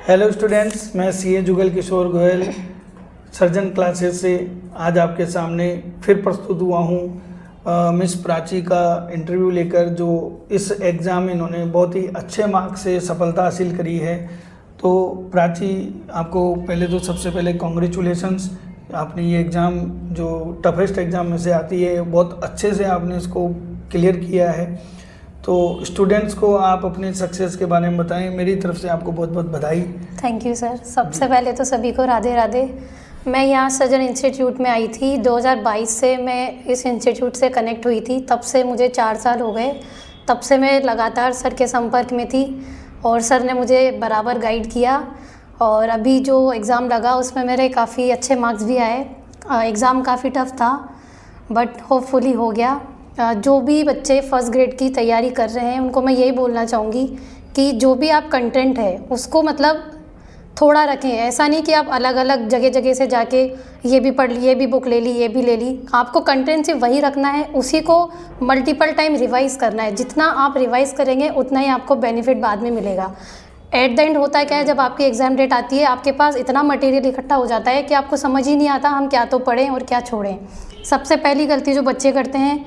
Hello students, मैं CA Jugal Kishore Goyal surgeon classes से आज आपके सामने फिर प्रस्तुत हुआ हूँ मिस प्राची का इंटरव्यू लेकर, जो इस एग्ज़ाम में इन्होंने बहुत ही अच्छे मार्क्स से सफलता हासिल करी है। तो प्राची, आपको पहले तो सबसे पहले कॉन्ग्रेचुलेशंस। आपने ये एग्ज़ाम जो टफेस्ट एग्ज़ाम में से आती है, बहुत अच्छे से आपने इसको क्लियर किया है। तो स्टूडेंट्स को आप अपने सक्सेस के बारे में बताएं। मेरी तरफ से आपको बहुत बहुत बधाई। Thank you sir. सबसे पहले तो सभी को राधे राधे। मैं यहाँ सर्जन इंस्टीट्यूट में आई थी 2022 से। मैं इस इंस्टीट्यूट से कनेक्ट हुई थी, तब से मुझे 4 साल हो गए। तब से मैं लगातार सर के संपर्क में थी और सर ने मुझे बराबर गाइड किया। और अभी जो एग्ज़ाम लगा उसमें मेरे काफ़ी अच्छे मार्क्स भी आए। एग्ज़ाम काफ़ी टफ था बट होपफुली हो गया। जो भी बच्चे फर्स्ट ग्रेड की तैयारी कर रहे हैं उनको मैं यही बोलना चाहूँगी कि जो भी आप कंटेंट है उसको मतलब थोड़ा रखें। ऐसा नहीं कि आप अलग अलग जगह से जाके ये भी पढ़ ली, ये भी बुक ले ली, ये भी ले ली। आपको कंटेंट सिर्फ वही रखना है, उसी को मल्टीपल टाइम रिवाइज़ करना है। जितना आप रिवाइज़ करेंगे उतना ही आपको बेनिफिट बाद में मिलेगा। एट द एंड होता है क्या है, जब आपकी एग्ज़ाम डेट आती है आपके पास इतना मटेरियल इकट्ठा हो जाता है कि आपको समझ ही नहीं आता हम क्या तो पढ़ें और क्या छोड़ें। सबसे पहली गलती जो बच्चे करते हैं,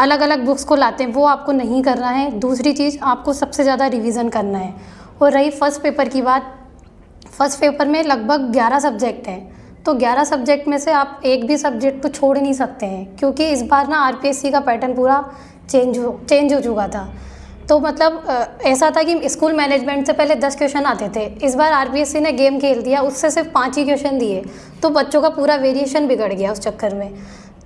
अलग अलग बुक्स को लाते हैं, वो आपको नहीं करना है। दूसरी चीज़, आपको सबसे ज़्यादा रिवीजन करना है। और रही फर्स्ट पेपर की बात, फर्स्ट पेपर में लगभग 11 सब्जेक्ट हैं। तो 11 सब्जेक्ट में से आप एक भी सब्जेक्ट को छोड़ नहीं सकते हैं, क्योंकि इस बार ना आरपीएससी का पैटर्न पूरा चेंज हो चुका था। तो मतलब ऐसा था कि स्कूल मैनेजमेंट से पहले 10 क्वेश्चन आते थे। इस बार आरपीएससी ने गेम खेल दिया, उससे सिर्फ 5 ही क्वेश्चन दिए। तो बच्चों का पूरा वेरिएशन बिगड़ गया उस चक्कर में।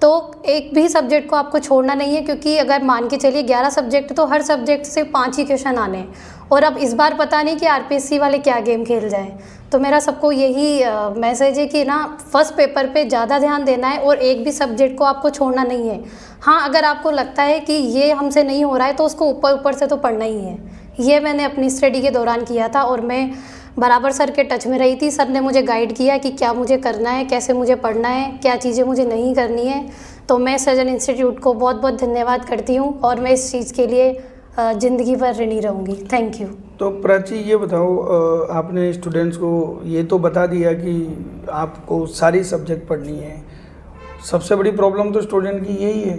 तो एक भी सब्जेक्ट को आपको छोड़ना नहीं है, क्योंकि अगर मान के चलिए 11 सब्जेक्ट तो हर सब्जेक्ट से 5 ही क्वेश्चन आने हैं। और अब इस बार पता नहीं कि आरपीएससी वाले क्या गेम खेल जाएं। तो मेरा सबको यही मैसेज है कि ना फर्स्ट पेपर पे ज़्यादा ध्यान देना है और एक भी सब्जेक्ट को आपको छोड़ना नहीं है। हाँ, अगर आपको लगता है कि ये हमसे नहीं हो रहा है तो उसको ऊपर ऊपर से तो पढ़ना ही है। ये मैंने अपनी स्टडी के दौरान किया था और मैं बराबर सर के टच में रही थी। सर ने मुझे गाइड किया कि क्या मुझे करना है, कैसे मुझे पढ़ना है, क्या चीज़ें मुझे नहीं करनी है। तो मैं सर्जन इंस्टीट्यूट को बहुत बहुत धन्यवाद करती हूँ और मैं इस चीज़ के लिए ज़िंदगी भर ऋणी रहूँगी। Thank you. तो प्राची, ये बताओ, आपने स्टूडेंट्स को ये तो बता दिया कि आपको सारी सब्जेक्ट पढ़नी है। सबसे बड़ी प्रॉब्लम तो स्टूडेंट की यही है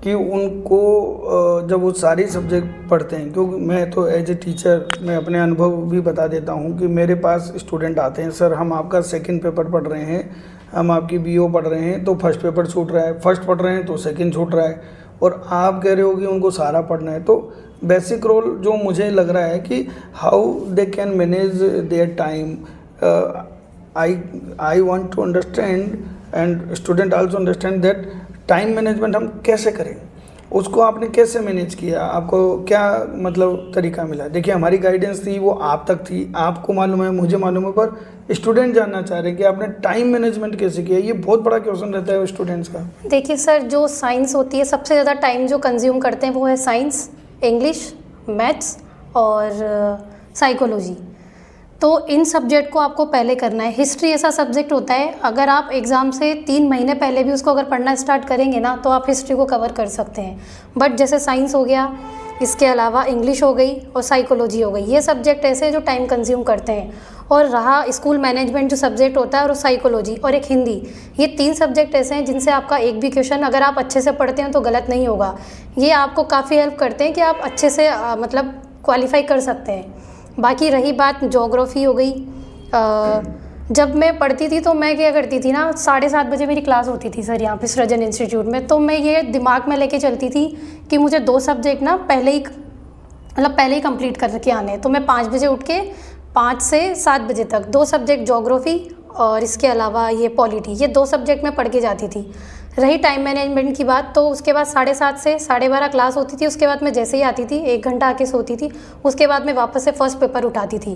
कि उनको जब वो सारी सब्जेक्ट पढ़ते हैं, क्योंकि मैं तो एज ए टीचर मैं अपने अनुभव भी बता देता हूँ कि मेरे पास स्टूडेंट आते हैं, सर हम आपका सेकंड पेपर पढ़ रहे हैं, हम आपकी बीओ पढ़ रहे हैं तो फर्स्ट पेपर छूट रहा है, फर्स्ट पढ़ रहे हैं तो सेकंड छूट रहा है, और आप कह रहे हो कि उनको सारा पढ़ना है। तो बेसिक रोल जो मुझे लग रहा है कि how they can manage their time, I want to understand and student also understand that time management हम कैसे करें, उसको आपने कैसे मैनेज किया, आपको क्या मतलब तरीका मिला। देखिए, हमारी गाइडेंस थी वो आप तक थी, आपको मालूम है, मुझे मालूम है, पर स्टूडेंट जानना चाह रहे हैं कि आपने टाइम मैनेजमेंट कैसे किया। ये बहुत बड़ा क्वेश्चन रहता है स्टूडेंट्स का। देखिए सर, जो साइंस होती है सबसे ज़्यादा टाइम जो कंज्यूम करते हैं वो है साइंस, इंग्लिश, मैथ्स और साइकोलॉजी। तो इन सब्जेक्ट को आपको पहले करना है। हिस्ट्री ऐसा सब्जेक्ट होता है, अगर आप एग्ज़ाम से 3 महीने पहले भी उसको अगर पढ़ना स्टार्ट करेंगे ना तो आप हिस्ट्री को कवर कर सकते हैं। बट जैसे साइंस हो गया, इसके अलावा इंग्लिश हो गई और साइकोलॉजी हो गई, ये सब्जेक्ट ऐसे हैं जो टाइम कंज्यूम करते हैं। और रहा स्कूल मैनेजमेंट जो सब्जेक्ट होता है और साइकोलॉजी और एक हिंदी, ये 3 सब्जेक्ट ऐसे हैं जिनसे आपका एक भी क्वेश्चन अगर आप अच्छे से पढ़ते हैं तो गलत नहीं होगा। ये आपको काफ़ी हेल्प करते हैं कि आप अच्छे से मतलब क्वालिफाई कर सकते हैं। बाकी रही बात ज्योग्राफी हो गई, जब मैं पढ़ती थी तो मैं क्या करती थी ना, 7:30 बजे मेरी क्लास होती थी सर यहाँ पे सृजन इंस्टीट्यूट में। तो मैं ये दिमाग में लेके चलती थी कि मुझे 2 सब्जेक्ट ना पहले ही कंप्लीट करके आने हैं। तो मैं 5 बजे उठ के 5 से 7 बजे तक 2 सब्जेक्ट ज्योग्राफी और इसके अलावा ये पॉलिटी, ये 2 सब्जेक्ट मैं पढ़ के जाती थी। रही टाइम मैनेजमेंट की बात, तो उसके बाद 7:30 से 12:30 क्लास होती थी। उसके बाद मैं जैसे ही आती थी 1 घंटा आके सोती थी, उसके बाद मैं वापस से फर्स्ट पेपर उठाती थी।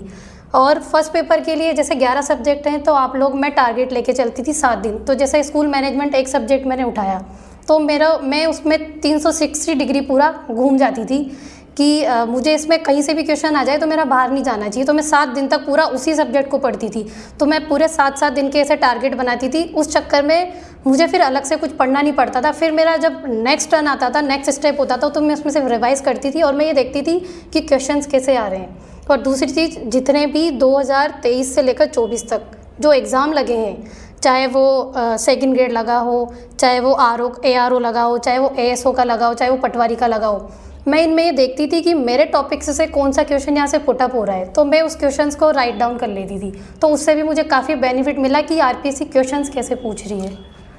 और फर्स्ट पेपर के लिए जैसे 11 सब्जेक्ट हैं तो आप लोग, मैं टारगेट लेके चलती थी 7 दिन। तो जैसे स्कूल मैनेजमेंट एक सब्जेक्ट मैंने उठाया तो मैं उसमें 360 डिग्री पूरा घूम जाती थी कि मुझे इसमें कहीं से भी क्वेश्चन आ जाए तो मेरा बाहर नहीं जाना चाहिए। तो मैं 7 दिन तक पूरा उसी सब्जेक्ट को पढ़ती थी। तो मैं पूरे 7-7 दिन के ऐसे टारगेट बनाती थी। उस चक्कर में मुझे फिर अलग से कुछ पढ़ना नहीं पड़ता था। फिर मेरा जब नेक्स्ट टर्न आता था, नेक्स्ट स्टेप होता था, तो मैं उसमें से रिवाइज़ करती थी और मैं ये देखती थी कि क्वेश्चंस कैसे आ रहे हैं। और दूसरी चीज़, जितने भी 2023 से लेकर 24 तक जो एग्ज़ाम लगे हैं, चाहे वो सेकंड ग्रेड लगा हो, चाहे वो ARO लगा हो, चाहे वो ASO का लगा हो, चाहे वो पटवारी का लगा हो, मैं इनमें ये देखती थी कि मेरे टॉपिक्स से कौन सा क्वेश्चन यहाँ से पुटअप हो रहा है, तो मैं उस क्वेश्चंस को राइट डाउन कर लेती थी। तो उससे भी मुझे काफ़ी बेनिफिट मिला कि RPSC क्वेश्चंस कैसे पूछ रही है।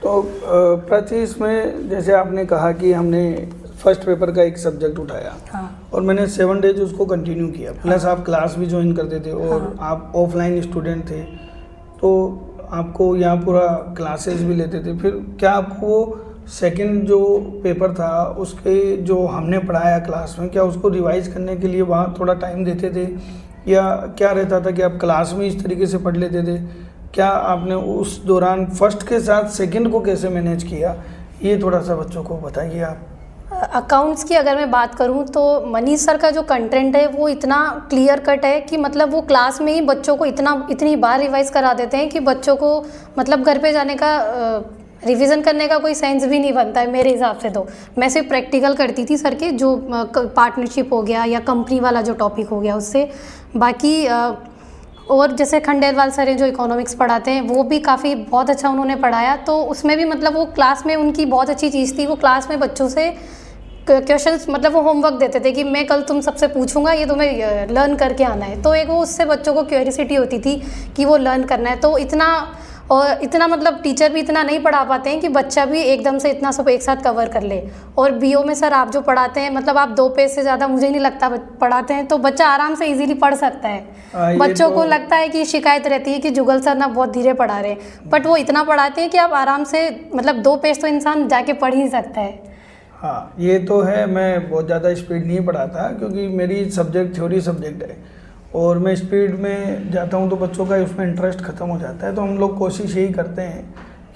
तो प्राची, इसमें जैसे आपने कहा कि हमने फर्स्ट पेपर का एक सब्जेक्ट उठाया, हाँ। और मैंने 7 डेज उसको कंटिन्यू किया, प्लस आप क्लास भी ज्वाइन करते थे और हाँ। आप ऑफलाइन स्टूडेंट थे, तो आपको यहाँ पूरा क्लासेस भी लेते थे। फिर क्या आपको वो सेकंड जो पेपर था उसके जो हमने पढ़ाया क्लास में, क्या उसको रिवाइज करने के लिए वहाँ थोड़ा टाइम देते थे, या क्या रहता था कि आप क्लास में इस तरीके से पढ़ लेते थे? क्या आपने उस दौरान फर्स्ट के साथ सेकंड को कैसे मैनेज किया, ये थोड़ा सा बच्चों को बताइए आप। अकाउंट्स की अगर मैं बात करूं तो मनीष सर का जो कंटेंट है वो इतना क्लियर कट है कि मतलब वो क्लास में ही बच्चों को इतनी बार रिवाइज करा देते हैं कि बच्चों को मतलब घर पे जाने का रिवीजन करने का कोई सेंस भी नहीं बनता है मेरे हिसाब से। तो मैं सिर्फ प्रैक्टिकल करती थी सर के, जो पार्टनरशिप हो गया या कंपनी वाला जो टॉपिक हो गया उससे। बाकी और जैसे खंडेलवाल सर हैं जो इकोनॉमिक्स पढ़ाते हैं, वो भी काफ़ी बहुत अच्छा उन्होंने पढ़ाया, तो उसमें भी मतलब वो क्लास में उनकी बहुत अच्छी चीज़ थी, वो क्लास में बच्चों से क्वेश्चंस मतलब वो होमवर्क देते थे कि मैं कल तुम सबसे पूछूंगा, ये तुम्हें लर्न करके आना है। तो एक वो उससे बच्चों को क्यूरियोसिटी होती थी कि वो लर्न करना है। तो इतना मतलब टीचर भी इतना नहीं पढ़ा पाते हैं कि बच्चा भी एकदम से इतना सब एक साथ कवर कर ले। और BO में सर आप जो पढ़ाते हैं, मतलब आप 2 पेज से ज़्यादा मुझे नहीं लगता पढ़ाते हैं, तो बच्चा आराम से इजीली पढ़ सकता है। बच्चों को लगता है कि शिकायत रहती है कि जुगल सर ना बहुत धीरे पढ़ा रहे हैं, बट वो इतना पढ़ाते हैं कि आप आराम से मतलब 2 पेज तो इंसान जाके पढ़ ही सकता है। हाँ, ये तो है। मैं बहुत ज़्यादा स्पीड नहीं पढ़ाता क्योंकि मेरी सब्जेक्ट थ्योरी सब्जेक्ट है, और मैं स्पीड में जाता हूँ तो बच्चों का उसमें इंटरेस्ट ख़त्म हो जाता है। तो हम लोग कोशिश यही करते हैं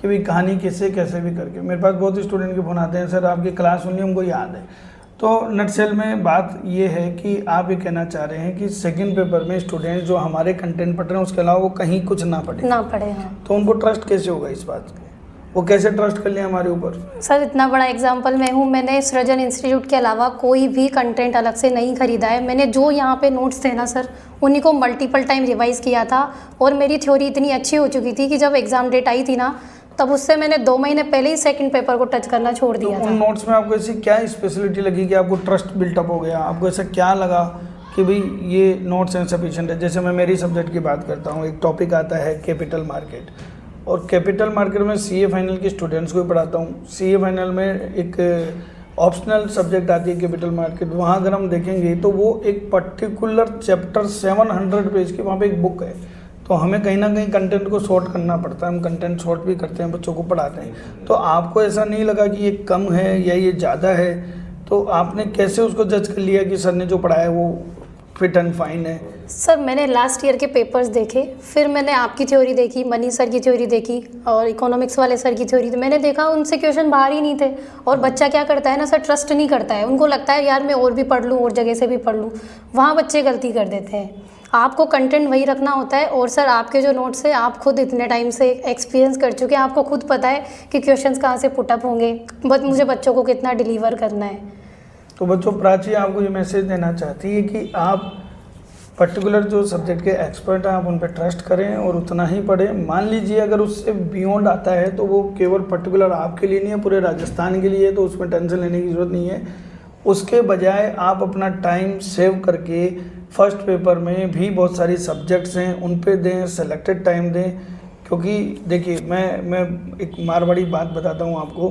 कि भाई कहानी कैसे भी करके। मेरे पास बहुत स्टूडेंट के फ़ोन आते हैं, सर आपकी क्लास सुननी हमको याद है। तो नटसेल में बात ये है कि आप ये कहना चाह रहे हैं कि सेकंड पेपर में स्टूडेंट जो हमारे कंटेंट पढ़ रहे हैं उसके अलावा वो कहीं कुछ ना पढ़े। हाँ। तो उनको ट्रस्ट कैसे होगा इस बात पे? वो कैसे ट्रस्ट कर लिया हमारे ऊपर? सर इतना बड़ा एग्जाम्पल मैं हूँ, मैंने सृजन इंस्टीट्यूट के अलावा कोई भी कंटेंट अलग से नहीं खरीदा है। मैंने जो यहाँ पे नोट्स थे ना सर, उन्हीं को मल्टीपल टाइम रिवाइज़ किया था, और मेरी थ्योरी इतनी अच्छी हो चुकी थी कि जब एग्ज़ाम डेट आई थी ना, तब उससे मैंने 2 महीने पहले ही सेकंड पेपर को टच करना छोड़ दिया था। उन नोट्स में आपको ऐसी क्या स्पेशलिटी लगी कि आपको ट्रस्ट बिल्टअप हो गया? आपको ऐसा क्या लगा कि भाई ये नोट्स इनसफिशिएंट है? जैसे मैं मेरी सब्जेक्ट की बात करता हूँ, एक टॉपिक आता है कैपिटल मार्केट, और कैपिटल मार्केट में CA फाइनल के स्टूडेंट्स को भी पढ़ाता हूँ। CA फाइनल में एक ऑप्शनल सब्जेक्ट आती है कैपिटल मार्केट, वहाँ अगर हम देखेंगे तो वो एक पर्टिकुलर चैप्टर 700 पेज की वहाँ पे एक बुक है। तो हमें कहीं ना कहीं कंटेंट को शॉर्ट करना पड़ता है, हम कंटेंट शॉर्ट भी करते हैं, बच्चों को पढ़ाते हैं। तो आपको ऐसा नहीं लगा कि ये कम है या ये ज़्यादा है? तो आपने कैसे उसको जज कर लिया कि सर ने जो पढ़ाया वो फिट एंड फाइन है? सर मैंने लास्ट ईयर के पेपर्स देखे, फिर मैंने आपकी थ्योरी देखी, मनीष सर की थ्योरी देखी, और इकोनॉमिक्स वाले सर की थ्योरी, तो मैंने देखा उनसे क्वेश्चन बाहर ही नहीं थे। और बच्चा क्या करता है ना सर, ट्रस्ट नहीं करता है, उनको लगता है यार मैं और भी पढ़ लूँ, और जगह से भी पढ़ लूँ, वहाँ बच्चे गलती कर देते हैं। आपको कंटेंट वही रखना होता है। और सर आपके जो नोट्स हैं, आप खुद इतने टाइम से एक्सपीरियंस कर चुके हैं, आपको खुद पता है कि क्वेश्चंस कहाँ से पुटअप होंगे, मुझे बच्चों को कितना डिलीवर करना है। तो बच्चों, प्राची आपको ये मैसेज देना चाहती है कि आप पर्टिकुलर जो सब्जेक्ट के एक्सपर्ट हैं आप उन पर ट्रस्ट करें और उतना ही पढ़ें। मान लीजिए अगर उससे बियॉन्ड आता है तो वो केवल पर्टिकुलर आपके लिए नहीं है, पूरे राजस्थान के लिए है, तो उसमें टेंशन लेने की ज़रूरत नहीं है। उसके बजाय आप अपना टाइम सेव करके फर्स्ट पेपर में भी बहुत सारी सब्जेक्ट्स हैं उन पे दें, सेलेक्टेड टाइम दें। क्योंकि देखिए मैं एक मारवाड़ी बात बताता हूँ आपको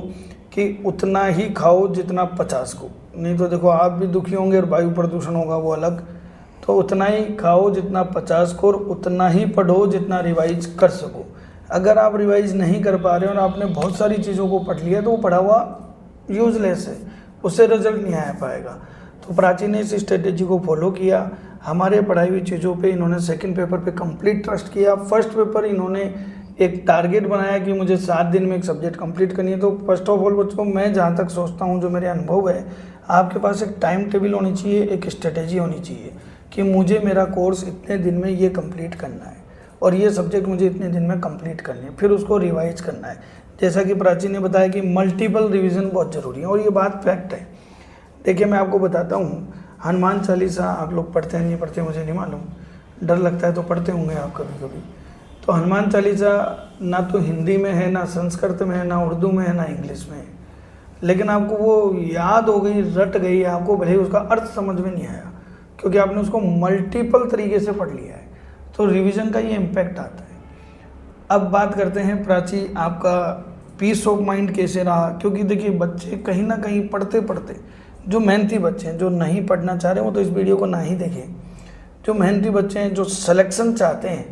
कि उतना ही खाओ जितना 50 को, नहीं तो देखो आप भी दुखी होंगे और वायु प्रदूषण होगा वो अलग। तो उतना ही खाओ जितना 50 को, और उतना ही पढ़ो जितना रिवाइज कर सको। अगर आप रिवाइज नहीं कर पा रहे हो और आपने बहुत सारी चीज़ों को पढ़ लिया तो वो पढ़ा हुआ यूजलेस है, उससे रिजल्ट नहीं आ पाएगा। तो प्राची ने इस स्ट्रेटेजी को फॉलो किया, हमारे पढ़ाई हुई चीज़ों पे इन्होंने सेकंड पेपर पे कंप्लीट ट्रस्ट किया। फर्स्ट पेपर इन्होंने एक टारगेट बनाया कि मुझे 7 दिन में एक सब्जेक्ट कंप्लीट करनी है। तो फर्स्ट ऑफ ऑल बच्चों, मैं जहाँ तक सोचता हूँ, जो मेरे अनुभव है, आपके पास एक टाइम टेबल होनी चाहिए, एक स्ट्रेटेजी होनी चाहिए कि मुझे मेरा कोर्स इतने दिन में ये कंप्लीट करना है और ये सब्जेक्ट मुझे इतने दिन में कंप्लीट करनी है, फिर उसको रिवाइज करना है। जैसा कि प्राची ने बताया कि मल्टीपल रिवीजन बहुत ज़रूरी है, और ये बात फैक्ट है। देखिए मैं आपको बताता हूँ, हनुमान चालीसा आप लोग पढ़ते हैं नहीं पढ़ते मुझे नहीं मालूम, डर लगता है तो पढ़ते होंगे आप कभी कभी। तो हनुमान चालीसा ना तो हिंदी में है, ना संस्कृत में है, ना उर्दू में है, ना इंग्लिश में है, लेकिन आपको वो याद हो गई, रट गई, आपको भले ही उसका अर्थ समझ में नहीं आया क्योंकि आपने उसको मल्टीपल तरीके से पढ़ लिया है। तो रिवीजन का ये इम्पैक्ट आता है। अब बात करते हैं प्राची, आपका पीस ऑफ माइंड कैसे रहा? क्योंकि देखिए बच्चे कहीं ना कहीं पढ़ते पढ़ते, जो मेहनती बच्चे हैं, जो नहीं पढ़ना चाह रहे वो तो इस वीडियो को ना ही देखें। जो मेहनती बच्चे हैं, जो सिलेक्शन चाहते हैं,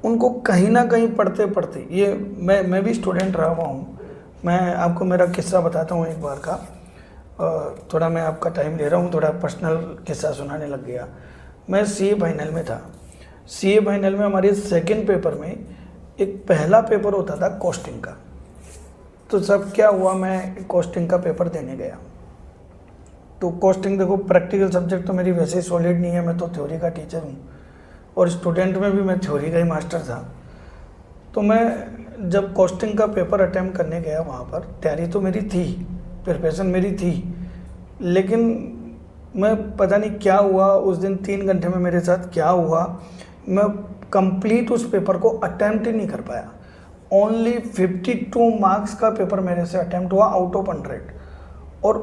उनको कहीं ना कहीं पढ़ते पढ़ते, ये मैं भी स्टूडेंट रहा हुआ हूँ। मैं आपको मेरा किस्सा बताता हूँ एक बार का। थोड़ा मैं आपका टाइम ले रहा हूँ, थोड़ा पर्सनल किस्सा सुनाने लग गया। मैं सीए फाइनल में था। सीए फाइनल में हमारे सेकंड पेपर में एक पहला पेपर होता था कॉस्टिंग का। तो सब क्या हुआ, मैं कॉस्टिंग का पेपर देने गया। तो कॉस्टिंग देखो, प्रैक्टिकल सब्जेक्ट तो मेरी वैसे ही सॉलिड नहीं है, मैं तो थ्योरी का टीचर हूँ और स्टूडेंट में भी मैं थ्योरी का ही मास्टर था। तो मैं जब कॉस्टिंग का पेपर अटैम्प्ट करने गया, वहाँ पर तैयारी तो मेरी थी, प्रिपरेशन मेरी थी, लेकिन मैं पता नहीं क्या हुआ उस दिन, 3 घंटे में मेरे साथ क्या हुआ, मैं कंप्लीट उस पेपर को अटैम्प्ट ही नहीं कर पाया। ओनली 52 मार्क्स का पेपर मेरे से अटैम्प्ट हुआ आउट ऑफ 100। और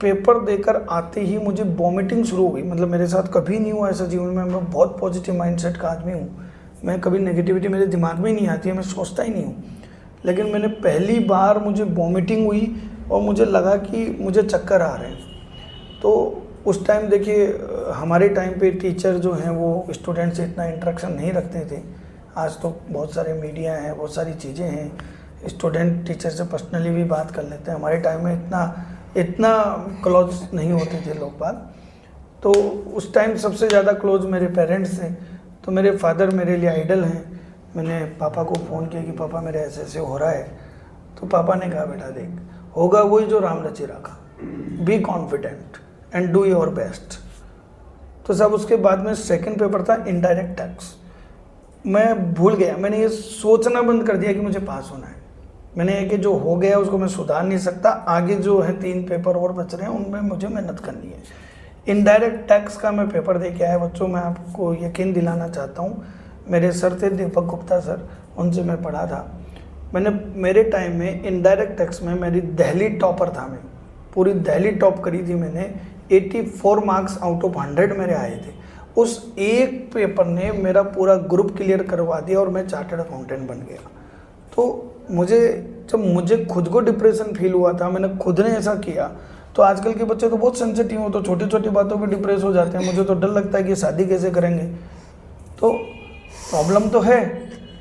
पेपर देकर आते ही मुझे वॉमिटिंग शुरू हो गई। मतलब मेरे साथ कभी नहीं हुआ ऐसा जीवन में। मैं बहुत पॉजिटिव माइंडसेट का आदमी हूँ, मैं कभी नेगेटिविटी मेरे दिमाग में ही नहीं आती है, मैं सोचता ही नहीं हूँ। लेकिन मैंने पहली बार मुझे वॉमिटिंग हुई और मुझे लगा कि मुझे चक्कर आ रहे हैं। तो उस टाइम देखिए, हमारे टाइम पे टीचर जो हैं वो स्टूडेंट से इतना इंटरेक्शन नहीं रखते थे। आज तो बहुत सारे मीडिया हैं, बहुत सारी चीज़ें हैं, स्टूडेंट टीचर से पर्सनली भी बात कर लेते हैं। हमारे टाइम में इतना क्लोज नहीं होते थे लोग बात। तो उस टाइम सबसे ज़्यादा क्लोज मेरे पेरेंट्स थे। तो मेरे फादर मेरे लिए आइडल हैं। मैंने पापा को फ़ोन किया कि पापा मेरे ऐसे ऐसे हो रहा है। तो पापा ने कहा बेटा देख, होगा वही जो राम रचि रखा, be confident and do your best. तो सब उसके बाद में सेकंड पेपर था इनडायरेक्ट टैक्स। मैं भूल गया, मैंने ये सोचना बंद कर दिया कि मुझे पास होना है। मैंने ये कि जो हो गया उसको मैं सुधार नहीं सकता, आगे जो है 3 पेपर और बच रहे हैं उनमें मुझे मेहनत करनी है। इनडायरेक्ट टैक्स का मैं पेपर दे के आया बच्चों। मैं आपको यकीन दिलाना चाहता हूँ, मेरे सर थे दीपक गुप्ता सर, उनसे मैं पढ़ा था। मेरे टाइम में इनडायरेक्ट टैक्स में मेरी दिल्ली टॉपर था। मैं पूरी दिल्ली टॉप करी थी मैंने। 84 मार्क्स आउट ऑफ 100 मेरे आए थे। उस एक पेपर ने मेरा पूरा ग्रुप क्लियर करवा दिया और मैं चार्टर्ड अकाउंटेंट बन गया। तो जब मुझे खुद को डिप्रेशन फील हुआ था, मैंने खुद ने ऐसा किया। तो आजकल के बच्चे तो बहुत सेंसिटिव हो, तो छोटी छोटी बातों पे डिप्रेस हो जाते हैं। मुझे तो डर लगता है कि शादी कैसे करेंगे। तो प्रॉब्लम तो है।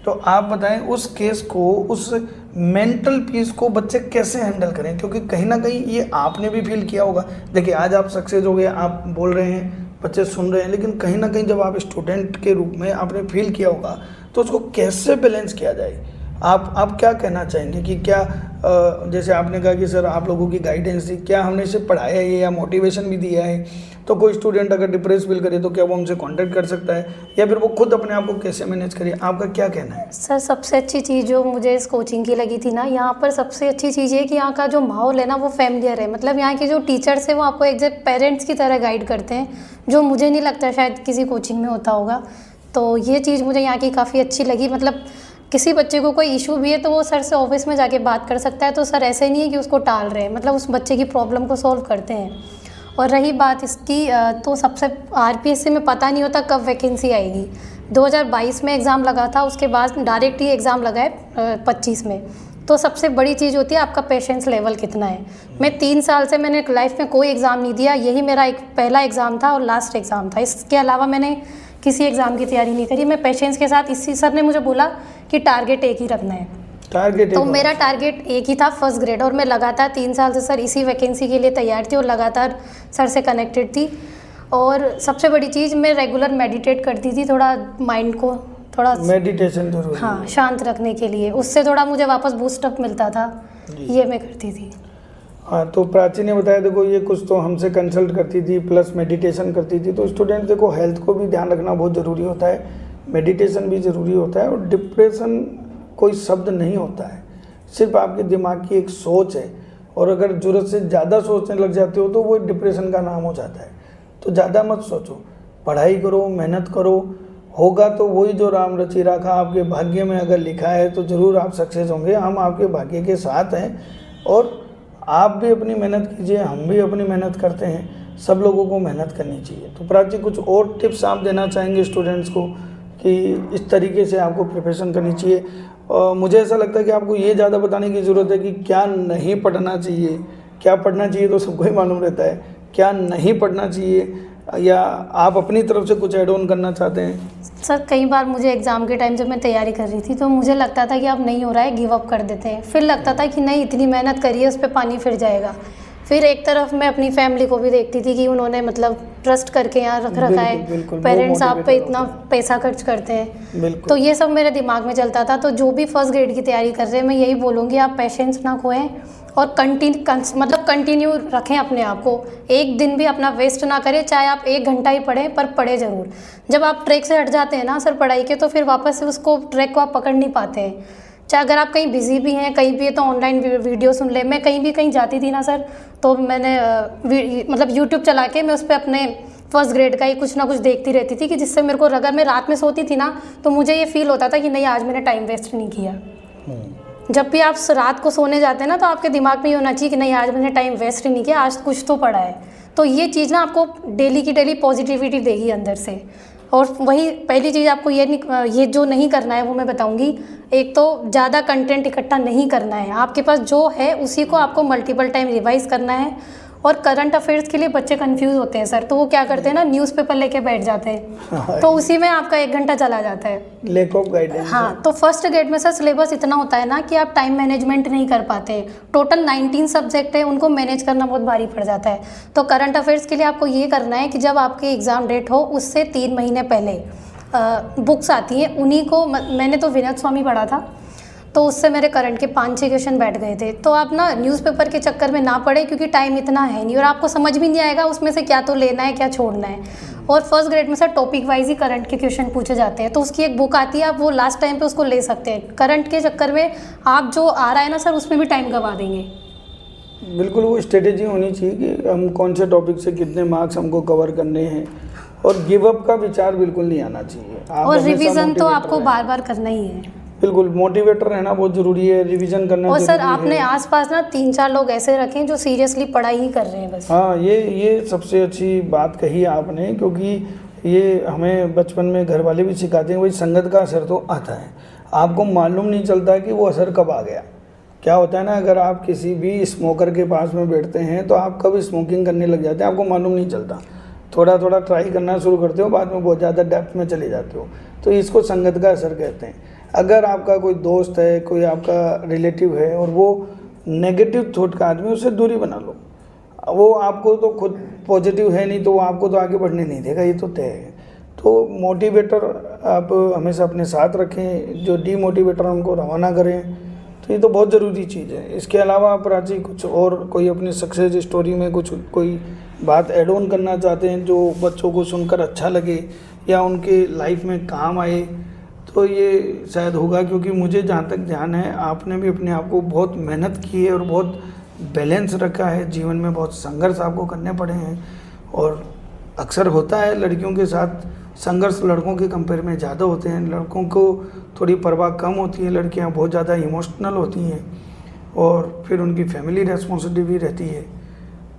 तो आप बताएं उस केस को, उस मेंटल पीस को बच्चे कैसे हैंडल करें? क्योंकि कहीं ना कहीं ये आपने भी फील किया होगा। देखिए आज आप सक्सेस हो गए, आप बोल रहे हैं, बच्चे सुन रहे हैं, लेकिन कहीं ना कहीं जब आप स्टूडेंट के रूप में आपने फील किया होगा, तो उसको कैसे बैलेंस किया जाए? आप क्या कहना चाहेंगे कि क्या जैसे आपने कहा कि सर आप लोगों की गाइडेंस थी, क्या हमने इसे पढ़ाया है या मोटिवेशन भी दिया है? तो कोई स्टूडेंट अगर डिप्रेस फील करे तो क्या वो हमसे कांटेक्ट कर सकता है, या फिर वो खुद अपने आप को कैसे मैनेज करे? आपका क्या कहना है? सर सबसे अच्छी चीज़ जो मुझे इस कोचिंग की लगी थी ना, यहाँ पर सबसे अच्छी चीज़ ये कि यहाँ का जो माहौल है ना वो फैमिलियर है। मतलब यहाँ के जो टीचर्स हैं वो आपको एग्जैक्ट पेरेंट्स की तरह गाइड करते हैं, जो मुझे नहीं लगता शायद किसी कोचिंग में होता होगा। तो ये चीज़ मुझे यहाँ की काफ़ी अच्छी लगी। मतलब किसी बच्चे को कोई इशू भी है तो वो सर से ऑफिस में जाके बात कर सकता है। तो सर ऐसे नहीं है कि उसको टाल रहे हैं, मतलब उस बच्चे की प्रॉब्लम को सॉल्व करते हैं। और रही बात इसकी, तो सबसे आरपीएससी में पता नहीं होता कब वैकेंसी आएगी। 2022 में एग्ज़ाम लगा था, उसके बाद डायरेक्ट ही एग्ज़ाम लगा है 25 में। तो सबसे बड़ी चीज़ होती है आपका पेशेंस लेवल कितना है। मैं 3 साल से मैंने लाइफ में कोई एग्ज़ाम नहीं दिया, यही मेरा एक पहला एग्ज़ाम था और लास्ट एग्ज़ाम था। इसके अलावा मैंने किसी एग्ज़ाम की तैयारी नहीं करी। मैं पेशेंस के साथ, इसी सर ने मुझे बोला कि टारगेट एक ही रखना है। टारगेट तो मेरा टारगेट एक ही था, फर्स्ट ग्रेड। और मैं लगातार 3 साल से सर इसी वैकेंसी के लिए तैयार थी और लगातार सर से कनेक्टेड थी। और सबसे बड़ी चीज़, मैं रेगुलर मेडिटेट करती थी, थोड़ा माइंड को थोड़ा मेडिटेशन जरूरी है। हाँ, शांत रखने के लिए। उससे थोड़ा मुझे वापस बूस्टअप मिलता था, ये मैं करती थी। हाँ, तो प्राची ने बताया, देखो ये कुछ तो हमसे कंसल्ट करती थी प्लस मेडिटेशन करती थी। तो स्टूडेंट देखो हेल्थ को भी ध्यान रखना बहुत ज़रूरी होता है, मेडिटेशन भी ज़रूरी होता है। और डिप्रेशन कोई शब्द नहीं होता है, सिर्फ आपके दिमाग की एक सोच है। और अगर ज़रूरत से ज़्यादा सोचने लग जाते हो तो वो डिप्रेशन का नाम हो जाता है। तो ज़्यादा मत सोचो, पढ़ाई करो, मेहनत करो, होगा तो वही जो राम रचि राखा आपके भाग्य में अगर लिखा है तो ज़रूर आप सक्सेस होंगे। हम आपके भाग्य के साथ हैं और आप भी अपनी मेहनत कीजिए, हम भी अपनी मेहनत करते हैं, सब लोगों को मेहनत करनी चाहिए। तो प्राची कुछ और टिप्स आप देना चाहेंगे स्टूडेंट्स को कि इस तरीके से आपको प्रिपरेशन करनी चाहिए? मुझे ऐसा लगता है कि आपको ये ज़्यादा बताने की ज़रूरत है कि क्या नहीं पढ़ना चाहिए, क्या पढ़ना चाहिए तो सबको ही मालूम रहता है, क्या नहीं पढ़ना चाहिए, या आप अपनी तरफ से कुछ ऐड ऑन करना चाहते हैं? सर कई बार मुझे एग्ज़ाम के टाइम जब मैं तैयारी कर रही थी तो मुझे लगता था कि अब नहीं हो रहा है, गिव अप कर देते हैं। फिर लगता था कि नहीं, इतनी मेहनत करी है, उस पर पानी फिर जाएगा। फिर एक तरफ मैं अपनी फैमिली को भी देखती थी कि उन्होंने मतलब ट्रस्ट करके यहाँ रख रखा है, पेरेंट्स आप पे इतना पैसा खर्च करते हैं, तो ये सब मेरे दिमाग में चलता था। तो जो भी फर्स्ट ग्रेड की तैयारी कर रहे हैं, मैं यही बोलूँगी आप पेशेंस ना खोएं और कंटिन्यू रखें अपने आप को। एक दिन भी अपना वेस्ट ना करें, चाहे आप 1 घंटा ही पढ़ें, पर पढ़े ज़रूर। जब आप ट्रैक से हट जाते हैं ना सर पढ़ाई के, तो फिर वापस से उसको ट्रैक को आप पकड़ नहीं पाते हैं। चाहे अगर आप कहीं बिजी भी हैं, कहीं भी है तो ऑनलाइन वीडियो सुन ले। मैं कहीं जाती थी ना सर, तो मैंने मतलब यूट्यूब चला के मैं उस पर अपने फर्स्ट ग्रेड का ही कुछ ना कुछ देखती रहती थी कि जिससे मेरे को, अगर मैं रात में सोती थी ना तो मुझे ये फील होता था कि नहीं, आज मैंने टाइम वेस्ट नहीं किया। जब भी आप रात को सोने जाते हैं ना तो आपके दिमाग में ये होना चाहिए कि नहीं, आज मैंने टाइम वेस्ट नहीं किया, आज कुछ तो पढ़ा है। तो ये चीज़ ना आपको डेली की डेली पॉजिटिविटी देगी अंदर से। और वही पहली चीज़ आपको ये जो नहीं करना है वो मैं बताऊंगी। एक तो ज़्यादा कंटेंट इकट्ठा नहीं करना है, आपके पास जो है उसी को आपको मल्टीपल टाइम रिवाइज करना है। और करंट अफेयर्स के लिए बच्चे कंफ्यूज होते हैं सर, तो वो क्या करते हैं ना, न्यूज़पेपर लेके बैठ जाते हैं, तो उसी में आपका 1 घंटा चला जाता है, लैक ऑफ गाइडेंस। हाँ, तो फर्स्ट ग्रेड में सर सिलेबस इतना होता है ना कि आप टाइम मैनेजमेंट नहीं कर पाते। टोटल 19 सब्जेक्ट है, उनको मैनेज करना बहुत भारी पड़ जाता है। तो करंट अफेयर्स के लिए आपको ये करना है कि जब आपकी एग्ज़ाम डेट हो उससे 3 महीने पहले बुक्स आती हैं, उन्हीं को मैंने तो विनोद स्वामी पढ़ा था, तो उससे मेरे करंट के 5-6 क्वेश्चन बैठ गए थे। तो आप ना न्यूज़पेपर के चक्कर में ना पढ़े, क्योंकि टाइम इतना है नहीं और आपको समझ भी नहीं आएगा उसमें से क्या तो लेना है क्या छोड़ना है। और फर्स्ट ग्रेड में सर टॉपिक वाइज ही करंट के क्वेश्चन पूछे जाते हैं, तो उसकी एक बुक आती है, आप वो लास्ट टाइम पे उसको ले सकते हैं। करंट के चक्कर में आप जो आ रहा है ना सर, उसमें भी टाइम गवा देंगे। बिल्कुल, वो स्ट्रेटेजी होनी चाहिए कि हम कौन से टॉपिक से कितने मार्क्स हमको कवर करने हैं, और गिव अप का विचार बिल्कुल नहीं आना चाहिए। और रिवीजन तो आपको बार बार करना ही है। बिल्कुल, मोटिवेटर रहना बहुत ज़रूरी है, रिवीजन करना और जरूरी सर आपने आसपास ना 3-4 लोग ऐसे रखें जो सीरियसली पढ़ाई ही कर रहे हैं बस। हाँ, ये सबसे अच्छी बात कही आपने, क्योंकि ये हमें बचपन में घर वाले भी सिखाते हैं, वही संगत का असर तो आता है, आपको मालूम नहीं चलता कि वो असर कब आ गया। क्या होता है ना, अगर आप किसी भी स्मोकर के पास में बैठते हैं तो आप कब स्मोकिंग करने लग जाते हैं आपको मालूम नहीं चलता, थोड़ा थोड़ा ट्राई करना शुरू करते हो, बाद में बहुत ज़्यादा डेप्थ में चले जाते हो। तो इसको संगत का असर कहते हैं। अगर आपका कोई दोस्त है, कोई आपका रिलेटिव है और वो नेगेटिव थॉट का आदमी, उससे दूरी बना लो। वो आपको तो खुद पॉजिटिव है नहीं, तो वो आपको तो आगे बढ़ने नहीं देगा, ये तो तय है। तो मोटिवेटर आप हमेशा अपने साथ रखें, जो डीमोटिवेटर उनको रवाना करें, तो ये तो बहुत ज़रूरी चीज़ है। इसके अलावा प्राची कुछ और कोई अपनी सक्सेस स्टोरी में कोई बात ऐड ऑन करना चाहते हैं जो बच्चों को सुनकर अच्छा लगे या उनके लाइफ में काम आए, तो ये शायद होगा। क्योंकि मुझे जहाँ तक ध्यान है, आपने भी अपने आप को बहुत मेहनत की है और बहुत बैलेंस रखा है, जीवन में बहुत संघर्ष आपको करने पड़े हैं। और अक्सर होता है लड़कियों के साथ संघर्ष लड़कों के कंपेयर में ज़्यादा होते हैं, लड़कों को थोड़ी परवाह कम होती है, लड़कियां बहुत ज़्यादा इमोशनल होती हैं और फिर उनकी फैमिली रेस्पॉन्सिबिलिटी भी रहती है।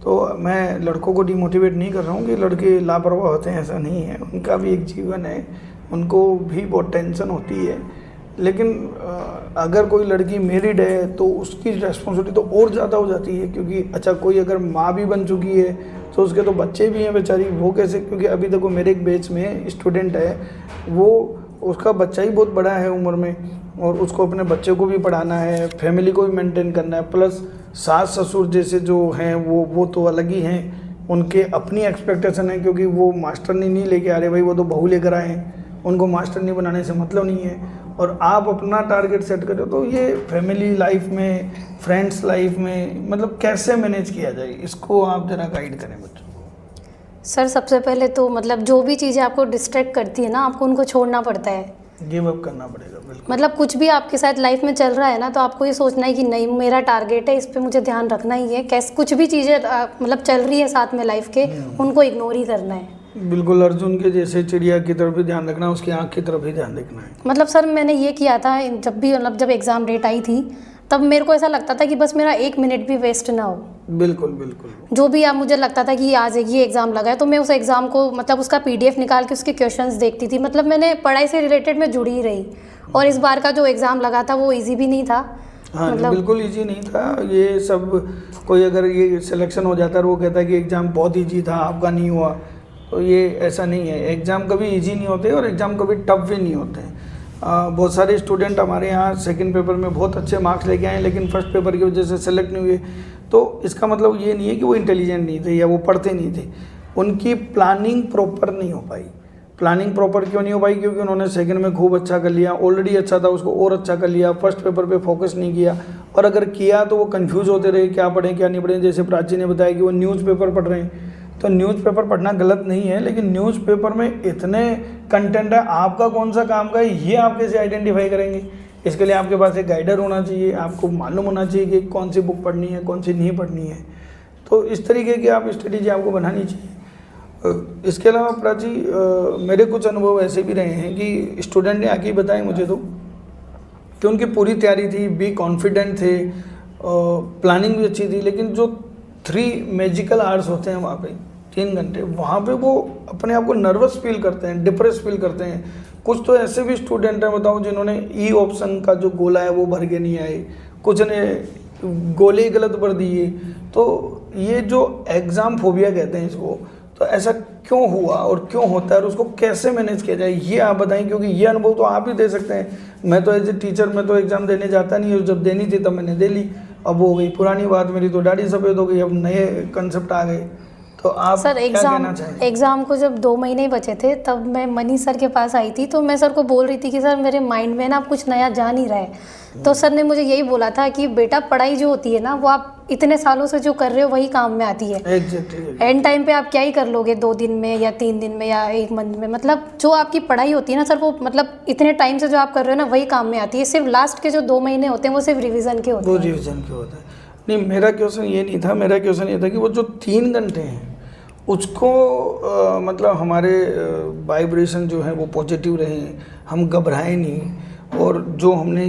तो मैं लड़कों को डिमोटिवेट नहीं कर रहा हूँ कि लड़के लापरवाह होते हैं, ऐसा नहीं है, उनका भी एक जीवन है, उनको भी बहुत टेंशन होती है। लेकिन अगर कोई लड़की मैरिड है तो उसकी रेस्पॉन्सिबिलिटी तो और ज़्यादा हो जाती है, क्योंकि अच्छा कोई अगर माँ भी बन चुकी है तो उसके तो बच्चे भी हैं बेचारी, वो कैसे, क्योंकि अभी देखो मेरे एक बैच में स्टूडेंट है, वो उसका बच्चा ही बहुत बड़ा है उम्र में और उसको अपने बच्चे को भी पढ़ाना है, फैमिली को भी मेंटेन करना है, प्लस सास ससुर जैसे जो हैं वो तो अलग ही हैं, उनके अपनी एक्सपेक्टेशन है, क्योंकि वो मास्टर नहीं लेके आ रहे भाई, वो तो बहू लेकर आए हैं, उनको मास्टर नहीं बनाने से मतलब नहीं है। और आप अपना टारगेट सेट करो, तो ये फैमिली लाइफ में, फ्रेंड्स लाइफ में मतलब कैसे मैनेज किया जाए, इसको आप ज़रा गाइड करें बच्चों को। सर सबसे पहले तो मतलब जो भी चीज़ें आपको डिस्ट्रैक्ट करती है ना, आपको उनको छोड़ना पड़ता है। गिव अप करना पड़ेगा, बिल्कुल। मतलब कुछ भी आपके साथ लाइफ में चल रहा है ना, तो आपको ये सोचना है कि नहीं मेरा टारगेट है, इस पे मुझे ध्यान रखना ही है। कैसे कुछ भी चीज़ें मतलब चल रही है साथ में लाइफ के, उनको इग्नोर ही करना है। बिल्कुल, अर्जुन के जैसे चिड़िया की तरफ भी ध्यान रखना है, उसकी आँख की तरफ भी ध्यान रखना है। मतलब सर मैंने ये किया था, जब भी मतलब जब एग्ज़ाम डेट आई थी तब मेरे को ऐसा लगता था कि बस मेरा 1 मिनट भी वेस्ट ना हो। बिल्कुल बिल्कुल। जो भी आप मुझे लगता था कि आज ये एग्ज़ाम लगा है, तो मैं उस एग्ज़ाम को मतलब उसका PDF निकाल के उसके क्वेश्चंस देखती थी। मतलब मैंने पढ़ाई से रिलेटेड मैं जुड़ी ही रही। और इस बार का जो एग्ज़ाम लगा था वो इजी भी नहीं था। हाँ मतलब बिल्कुल इजी नहीं था। ये सब कोई अगर ये सिलेक्शन हो जाता है वो कहता है कि एग्ज़ाम बहुत इजी था, आपका नहीं हुआ, तो ये ऐसा नहीं है। एग्ज़ाम कभी इजी नहीं होते और एग्ज़ाम कभी टफ भी नहीं होते। बहुत सारे स्टूडेंट हमारे यहाँ सेकंड पेपर में बहुत अच्छे मार्क्स लेके आए, लेकिन फर्स्ट पेपर की वजह से सेलेक्ट नहीं हुए। तो इसका मतलब ये नहीं है कि वो इंटेलिजेंट नहीं थे या वो पढ़ते नहीं थे, उनकी प्लानिंग प्रॉपर नहीं हो पाई। प्लानिंग प्रॉपर क्यों नहीं हो पाई? क्योंकि उन्होंने सेकंड में खूब अच्छा कर लिया, ऑलरेडी अच्छा था उसको और अच्छा कर लिया, फर्स्ट पेपर पे फोकस नहीं किया, और अगर किया तो वो कंफ्यूज होते रहे क्या पढ़ें क्या नहीं पढ़ें। जैसे प्राची ने बताया कि वो न्यूज़पेपर पढ़ रहे हैं, तो न्यूज़पेपर पढ़ना गलत नहीं है, लेकिन न्यूज़पेपर में इतने कंटेंट है, आपका कौन सा काम का है ये आप कैसे आइडेंटिफाई करेंगे? इसके लिए आपके पास एक गाइडर होना चाहिए, आपको मालूम होना चाहिए कि कौन सी बुक पढ़नी है, कौन सी नहीं पढ़नी है। तो इस तरीके की आप स्ट्रेटेजी आपको बनानी चाहिए। इसके अलावा प्राची मेरे कुछ अनुभव ऐसे भी रहे हैं कि स्टूडेंट ने आके बताए मुझे तो कि उनकी पूरी तैयारी थी, बी कॉन्फिडेंट थे, प्लानिंग भी अच्छी थी, लेकिन जो 3 मैजिकल आवर्स होते हैं वहाँ पे 3 घंटे, वहाँ पे वो अपने आप को नर्वस फील करते हैं, डिप्रेस फील करते हैं। कुछ तो ऐसे भी स्टूडेंट हैं बताओ जिन्होंने ई ऑप्शन का जो गोला है वो भर के नहीं आए, कुछ ने गोले गलत भर दिए। तो ये जो एग्ज़ाम फोबिया कहते हैं इसको, तो ऐसा क्यों हुआ और क्यों होता है और उसको कैसे मैनेज किया जाए ये आप बताएं, क्योंकि ये अनुभव तो आप ही दे सकते हैं। मैं तो एज ए टीचर मैं तो एग्ज़ाम देने जाता नहीं हूँ, जब देनी थी तब मैंने दे ली, अब हो गई पुरानी बात, मेरी तो दाढ़ी सफ़ेद हो गई, अब नए कंसेप्ट आ गए। तो आप सर एग्ज़ाम को जब 2 महीने बचे थे तब मैं मनी सर के पास आई थी, तो मैं सर को बोल रही थी कि सर मेरे माइंड में ना अब कुछ नया जा नहीं रहा है। तो सर ने मुझे यही बोला था कि बेटा पढ़ाई जो होती है ना वो आप इतने सालों से जो कर रहे हो वही काम में आती है। एंड टाइम पे आप क्या ही कर लोगे 2 दिन में या 3 दिन में या 1 मंथ में, मतलब जो आपकी पढ़ाई होती है ना सर वो मतलब इतने टाइम से जो आप कर रहे हो ना वही काम में आती है। सिर्फ लास्ट के जो 2 महीने होते हैं वो सिर्फ रिविज़न के होते हैं। वो रिविज़न के होते हैं। नहीं, मेरा क्वेश्चन ये नहीं था, मेरा क्वेश्चन ये था कि वो जो 3 घंटे हैं उसको मतलब हमारे वाइब्रेशन जो है वो पॉजिटिव रहे, हम घबराएं नहीं, और जो हमने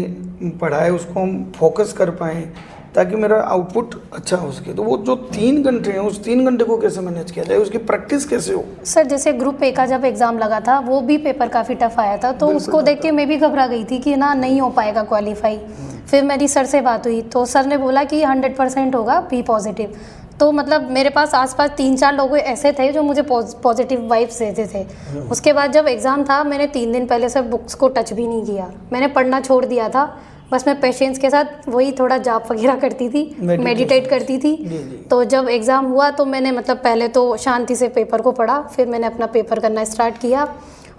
पढ़ा है उसको हम फोकस कर पाएँ ताकि मेरा आउटपुट अच्छा हो सके। तो वो जो 3 घंटे हैं उस 3 घंटे को कैसे मैनेज किया जाए, उसकी प्रैक्टिस कैसे हो? सर जैसे ग्रुप ए का जब एग्ज़ाम लगा था वो भी पेपर काफ़ी टफ आया था, तो उसको देख के मैं भी घबरा गई थी कि ना नहीं हो पाएगा क्वालिफाई। फिर मेरी सर से बात हुई तो सर ने बोला कि 100% होगा, बी पॉजिटिव। तो मतलब मेरे पास आसपास 3-4 लोग ऐसे थे जो मुझे पॉजिटिव वाइब्स देते थे। उसके बाद जब एग्ज़ाम था मैंने 3 दिन पहले से बुक्स को टच भी नहीं किया, मैंने पढ़ना छोड़ दिया था। बस मैं पेशेंस के साथ वही थोड़ा जाप वगैरह करती थी, मेडिटेट करती थी। तो जब एग्ज़ाम हुआ तो मैंने मतलब पहले तो शांति से पेपर को पढ़ा, फिर मैंने अपना पेपर करना स्टार्ट किया।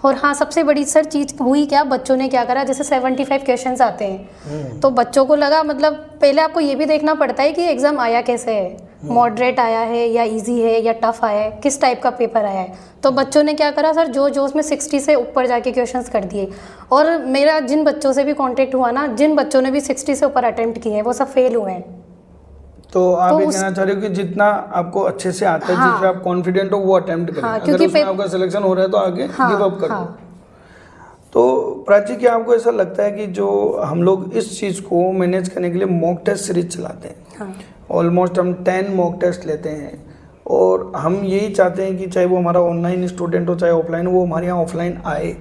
और हाँ, सबसे बड़ी सर चीज़ हुई क्या, बच्चों ने क्या करा, जैसे 75 क्वेश्चंस आते हैं तो बच्चों को लगा, मतलब पहले आपको ये भी देखना पड़ता है कि एग्ज़ाम आया कैसे है, मॉडरेट आया है या इजी है या टफ आया है, किस टाइप का पेपर आया है। तो बच्चों ने क्या करा सर, जो उसमें 60 से ऊपर जाके क्वेश्चंस कर दिए। और मेरा जिन बच्चों से भी कांटेक्ट हुआ ना, जिन बच्चों ने भी 60 से ऊपर अटेम्प्ट किए हैं वो सब फेल हुए हैं। तो आप ये कहना चाह रहे हो कि जितना आपको अच्छे से आता है, जिसमें आप कॉन्फिडेंट हो वो अटेम्प्ट करें। हाँ, अगर उसमें आपका सिलेक्शन हो रहा है तो आगे गिव अप कर दो। तो प्राची, क्या आपको ऐसा लगता है कि जो हम लोग इस चीज़ को मैनेज करने के लिए मॉक टेस्ट सीरीज चलाते हैं, ऑलमोस्ट हम 10 मॉक टेस्ट लेते हैं, और हम यही चाहते हैं कि चाहे वो हमारा ऑनलाइन स्टूडेंट हो चाहे ऑफलाइन, वो हमारे यहाँ ऑफलाइन आए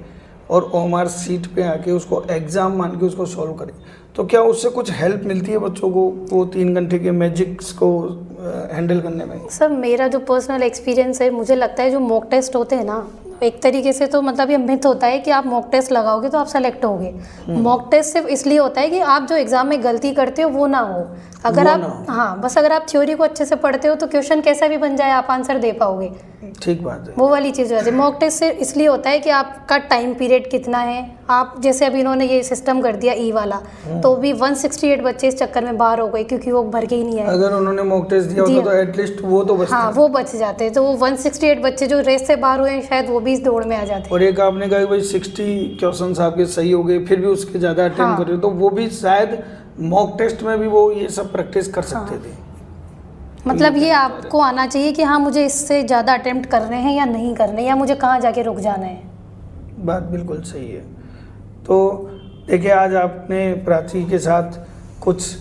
और हमारे सीट पे आके उसको एग्ज़ाम मान के उसको सॉल्व करें। तो क्या उससे कुछ हेल्प मिलती है बच्चों को वो 3 घंटे के मैजिक्स को हैंडल करने में? सर मेरा जो पर्सनल एक्सपीरियंस है, मुझे लगता है जो मॉक टेस्ट होते हैं ना, एक तरीके से तो मतलब ये मिथ होता है कि आप मॉक टेस्ट लगाओगे तो आप सेलेक्ट होगे। मॉक टेस्ट सिर्फ इसलिए होता है कि आप जो एग्ज़ाम में गलती करते हो वो ना हो। अगर वो आप ना हो। हाँ बस अगर आप थ्योरी को अच्छे से पढ़ते हो तो क्वेश्चन कैसा भी बन जाए आप आंसर दे पाओगे। ठीक बात है। वो वाली चीज़ हो जाती है। मॉक टेस्ट से इसलिए होता है कि आपका टाइम पीरियड कितना है। आप जैसे अभी इन्होंने ये सिस्टम कर दिया ई वाला, तो भी 168 बच्चे इस चक्कर में बाहर हो गए क्योंकि वो भर के ही नहीं आए। अगर उन्होंने मॉक टेस्ट दिया होता तो एटलीस्ट वो तो बचता। हाँ वो बच जाते, तो वो 168 बच्चे जो रेस से बाहर हुए हैं शायद वो भी इस दौड़ में आ जाते। और एक आपने कहा कि भाई 60 क्वेश्चंस आपके सही हो गए, फिर भी उसके ज़्यादा अटेम्प्ट हाँ। कर रहे हो, तो वो भी शायद मॉक टेस्ट में भी वो ये सब प्रैक्टिस कर सकते थे। मतलब ये आपको आना चाहिए कि हाँ मुझे इससे ज़्यादा अटेम्प्ट करने हैं या नहीं करने, या मुझे कहाँ जाके रुक जाना है। बात बिल्कुल सही है। तो देखिए आज आपने प्राची के साथ कुछ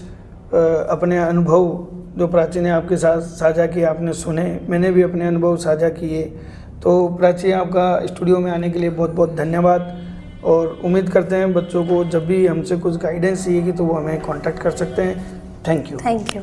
अपने अनुभव जो प्राची ने आपके साथ साझा किए आपने सुने, मैंने भी अपने अनुभव साझा किए। तो प्राची आपका स्टूडियो में आने के लिए बहुत बहुत धन्यवाद, और उम्मीद करते हैं बच्चों को जब भी हमसे कुछ गाइडेंस चाहिए तो वो हमें कांटेक्ट कर सकते हैं। Thank you. Thank you.